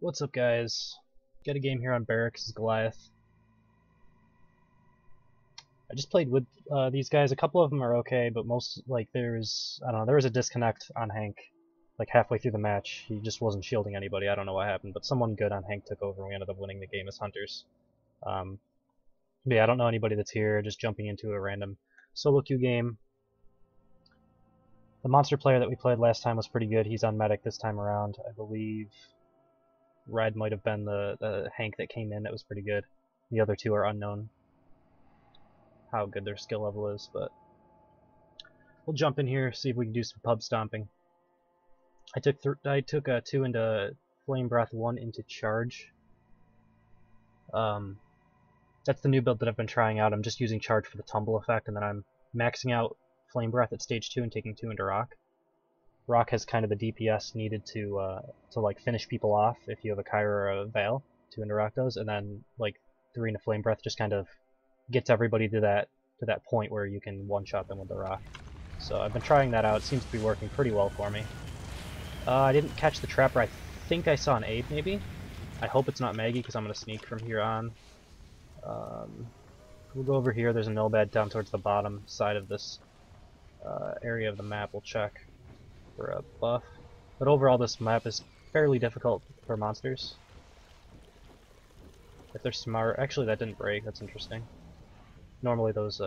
What's up, guys? Got a game here on Barracks, Goliath. I just played with these guys. A couple of them are okay, but most, like, there was a disconnect on Hank, like halfway through the match. He just wasn't shielding anybody. I don't know what happened, but someone good on Hank took over and we ended up winning the game as Hunters. But yeah, I don't know anybody that's here, just jumping into a random solo queue game. The monster player that we played last time was pretty good. He's on medic this time around. I believe Red might have been the Hank that came in that was pretty good. The other two are unknown how good their skill level is, but we'll jump in here, see if we can do some pub stomping. I took 2 into Flame Breath, 1 into Charge. That's the new build that I've been trying out. I'm just using Charge for the tumble effect, and then I'm maxing out Flame Breath at stage 2 and taking 2 into Rock. Rock has kind of the DPS needed to like finish people off if you have a Kyra or a Veil. 2 into Rock does, and then like 3 into Flame Breath just kind of gets everybody to that point where you can one-shot them with the Rock. So I've been trying that out. It seems to be working pretty well for me. I didn't catch the Trapper. I think I saw an Abe maybe. I hope it's not Maggie because I'm going to sneak from here on. We'll go over here. There's a Nobad down towards the bottom side of this area of the map. We'll check for a buff. But overall this map is fairly difficult for monsters. If they're smart. Actually that didn't break, that's interesting. Normally those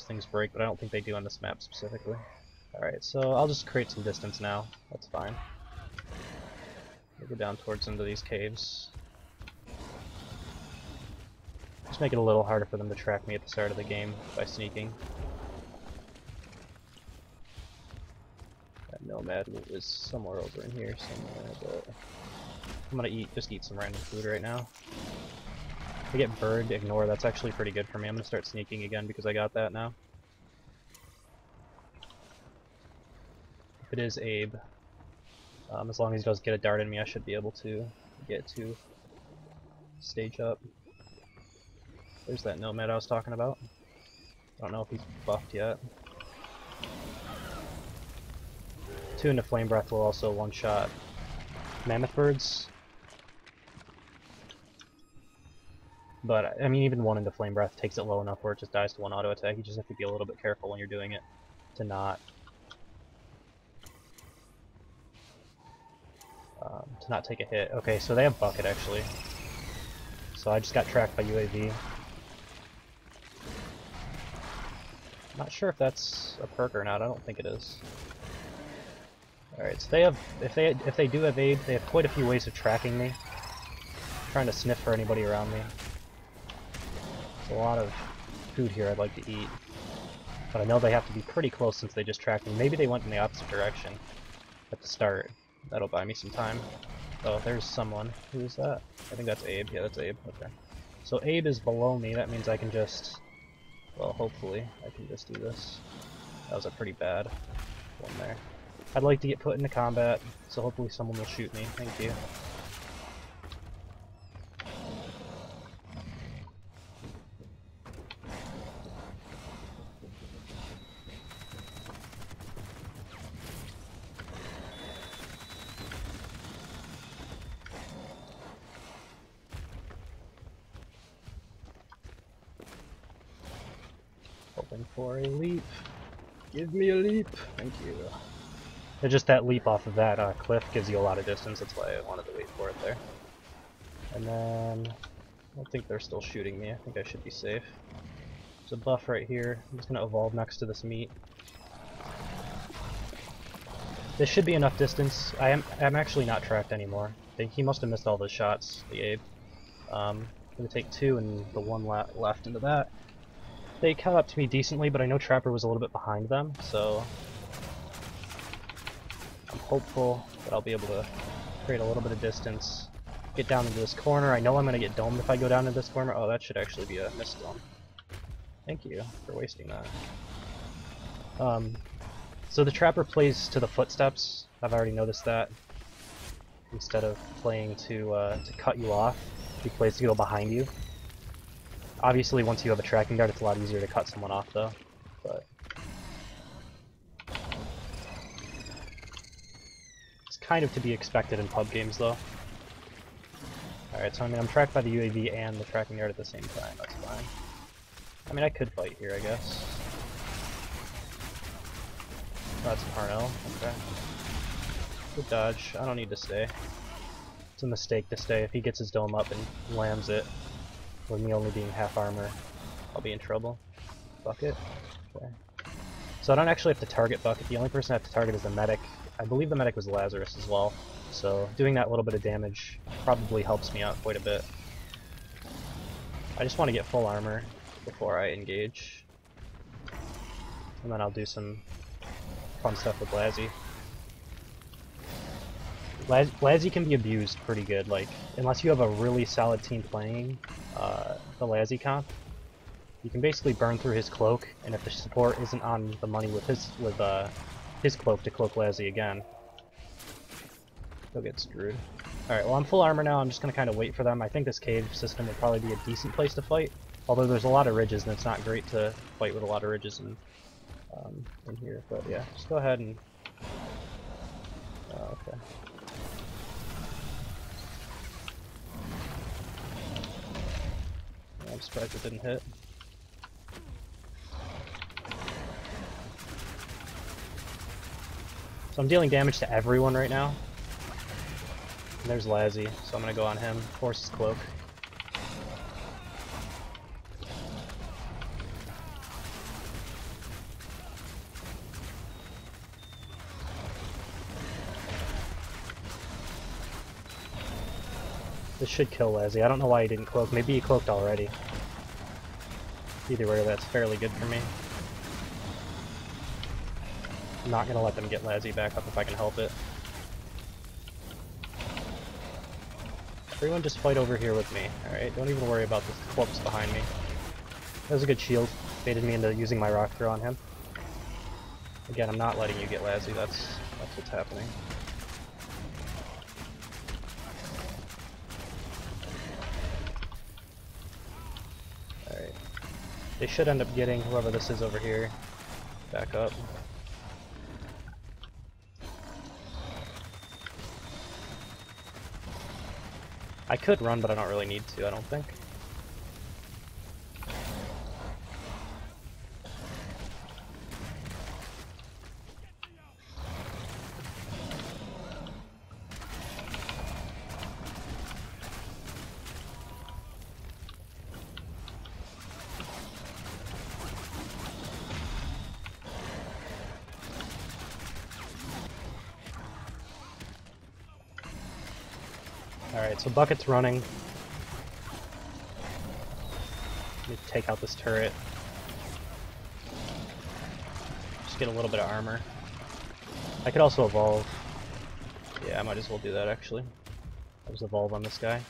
things break, but I don't think they do on this map specifically. Alright, so I'll just create some distance now. That's fine. We'll go down towards into these caves. Just make it a little harder for them to track me at the start of the game by sneaking. That Nomad is somewhere over in here somewhere, but I'm gonna just eat some random food right now. If I get bird, ignore, that's actually pretty good for me. I'm gonna start sneaking again because I got that now. If it is Abe, as long as he doesn't get a dart in me, I should be able to get to stage up. There's that Nomad I was talking about. I don't know if he's buffed yet. 2 into Flame Breath will also one-shot Mammoth Birds. But, I mean, even 1 into Flame Breath takes it low enough where it just dies to 1 auto attack. You just have to be a little bit careful when you're doing it to not take a hit. Okay, so they have Bucket actually. So I just got tracked by UAV. Not sure if that's a perk or not. I don't think it is. Alright, so they have, if they do have aid, they have quite a few ways of tracking me. I'm trying to sniff for anybody around me. There's a lot of food here I'd like to eat. But I know they have to be pretty close since they just tracked me. Maybe they went in the opposite direction at the start. That'll buy me some time. Oh, there's someone. Who is that? I think that's Abe. Yeah, that's Abe. Okay. So Abe is below me. That means I can just... Well, hopefully I can just do this. That was a pretty bad one there. I'd like to get put into combat, so hopefully someone will shoot me. Thank you. Hoping for a leap. Give me a leap. Thank you. And just that leap off of that cliff gives you a lot of distance. That's why I wanted to wait for it there. And then I don't think they're still shooting me. I think I should be safe. There's a buff right here. I'm just gonna evolve next to this meat. This should be enough distance. I'm actually not tracked anymore. He must have missed all those shots, the Abe. I'm gonna take 2 and the 1 left into that. They caught up to me decently, but I know Trapper was a little bit behind them, so I'm hopeful that I'll be able to create a little bit of distance, get down into this corner. I know I'm going to get domed if I go down into this corner. Oh, that should actually be a missed dome. Thank you for wasting that. So the Trapper plays to the footsteps. I've already noticed that. Instead of playing to cut you off, he plays to go behind you. Obviously, once you have a tracking dart, it's a lot easier to cut someone off, though. But it's kind of to be expected in pub games, though. Alright, so I mean, I'm tracked by the UAV and the tracking yard at the same time, that's fine. I mean, I could fight here, I guess. Oh, that's Parnell, okay. Good dodge, I don't need to stay. It's a mistake to stay. If he gets his dome up and lands it, with me only being half armor, I'll be in trouble. Bucket? Okay. So I don't actually have to target Bucket, the only person I have to target is the medic. I believe the medic was Lazarus as well, so doing that little bit of damage probably helps me out quite a bit. I just want to get full armor before I engage. And then I'll do some fun stuff with Lazzy. Lazzy can be abused pretty good, like, unless you have a really solid team playing the Lazzy comp, you can basically burn through his cloak, and if the support isn't on the money with his cloak to cloak Lazzy again, he'll get screwed. Alright, well I'm full armor now, I'm just gonna kind of wait for them. I think this cave system would probably be a decent place to fight, although there's a lot of ridges and it's not great to fight with a lot of ridges in here, but yeah, just go ahead and... okay. I'm surprised it didn't hit. So I'm dealing damage to everyone right now. And there's Lazzy, so I'm gonna go on him, force his cloak. This should kill Lazzy. I don't know why he didn't cloak. Maybe he cloaked already. Either way, that's fairly good for me. I'm not gonna let them get Lazzy back up if I can help it. Everyone just fight over here with me, alright? Don't even worry about the corpse behind me. That was a good shield. Baited me into using my rock throw on him. Again, I'm not letting you get Lazzy, that's what's happening. Alright. They should end up getting whoever this is over here back up. I could run, but I don't really need to, I don't think. Alright, so Bucket's running. Let me take out this turret. Just get a little bit of armor. I could also evolve. Yeah, I might as well do that actually. I'll just evolve on this guy.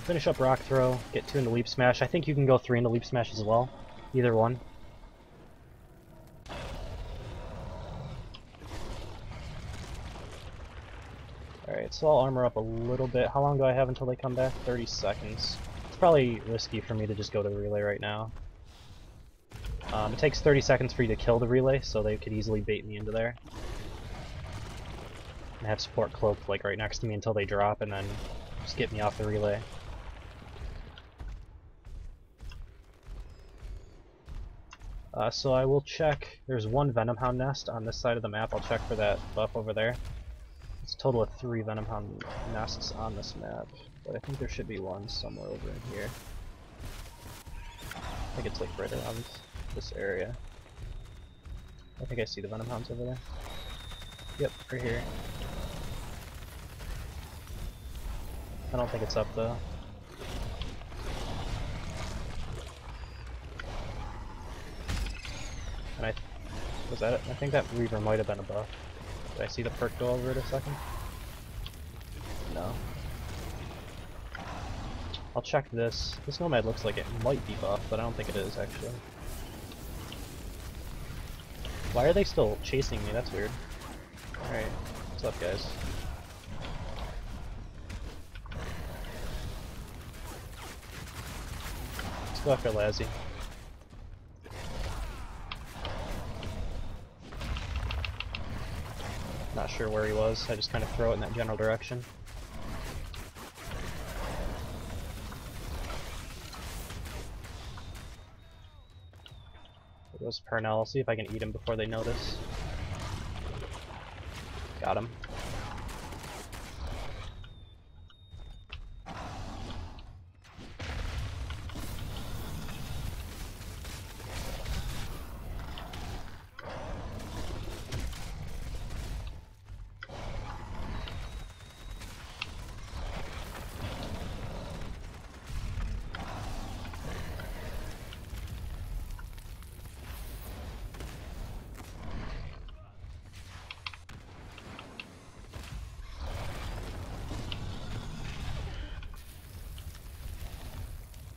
Finish up rock throw, get 2 into leap smash. I think you can go 3 into leap smash as well. Either one. Alright, so I'll armor up a little bit. How long do I have until they come back? 30 seconds. It's probably risky for me to just go to the relay right now. It takes 30 seconds for you to kill the relay, so they could easily bait me into there. And have support cloaked like right next to me until they drop, and then just get me off the relay. So I will check, there's 1 Venom Hound nest on this side of the map, I'll check for that buff over there. It's a total of 3 Venom Hound nests on this map, but I think there should be 1 somewhere over in here. I think it's like right around this area. I think I see the Venom Hounds over there. Yep, right here. I don't think it's up though. And was that it? I think that Reaver might have been a buff. Did I see the perk go over it a second? No. I'll check this. This Nomad looks like it might be buff, but I don't think it is actually. Why are they still chasing me? That's weird. Alright, what's up guys? Let's go after Lazzy. not sure where he was. I just kind of throw it in that general direction. There goes Parnell. See if I can eat him before they notice. Got him.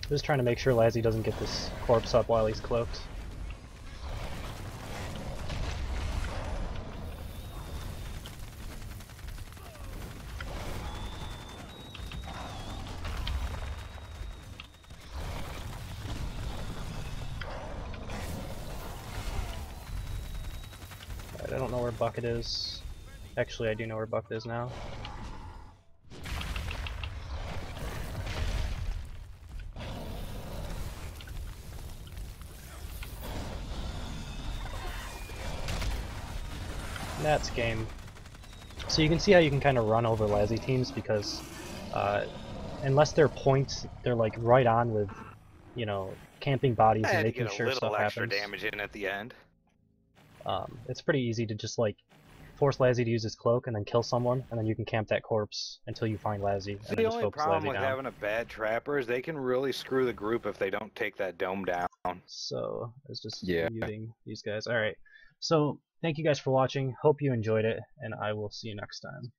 Just trying to make sure Lazzy doesn't get this corpse up while he's cloaked. Alright, I don't know where Bucket is. Actually, I do know where Bucket is now. That's game. So you can see how you can kind of run over Lazzy teams because unless they're points, they're like right on with, you know, camping bodies and making sure stuff happens. Extra damage in at the end. It's pretty easy to just like force Lazzy to use his cloak and then kill someone, and then you can camp that corpse until you find Lazzy. And The only problem with having a bad trapper is they can really screw the group if they don't take that dome down. So it's just muting these guys. Alright, so thank you guys for watching. Hope you enjoyed it, and I will see you next time.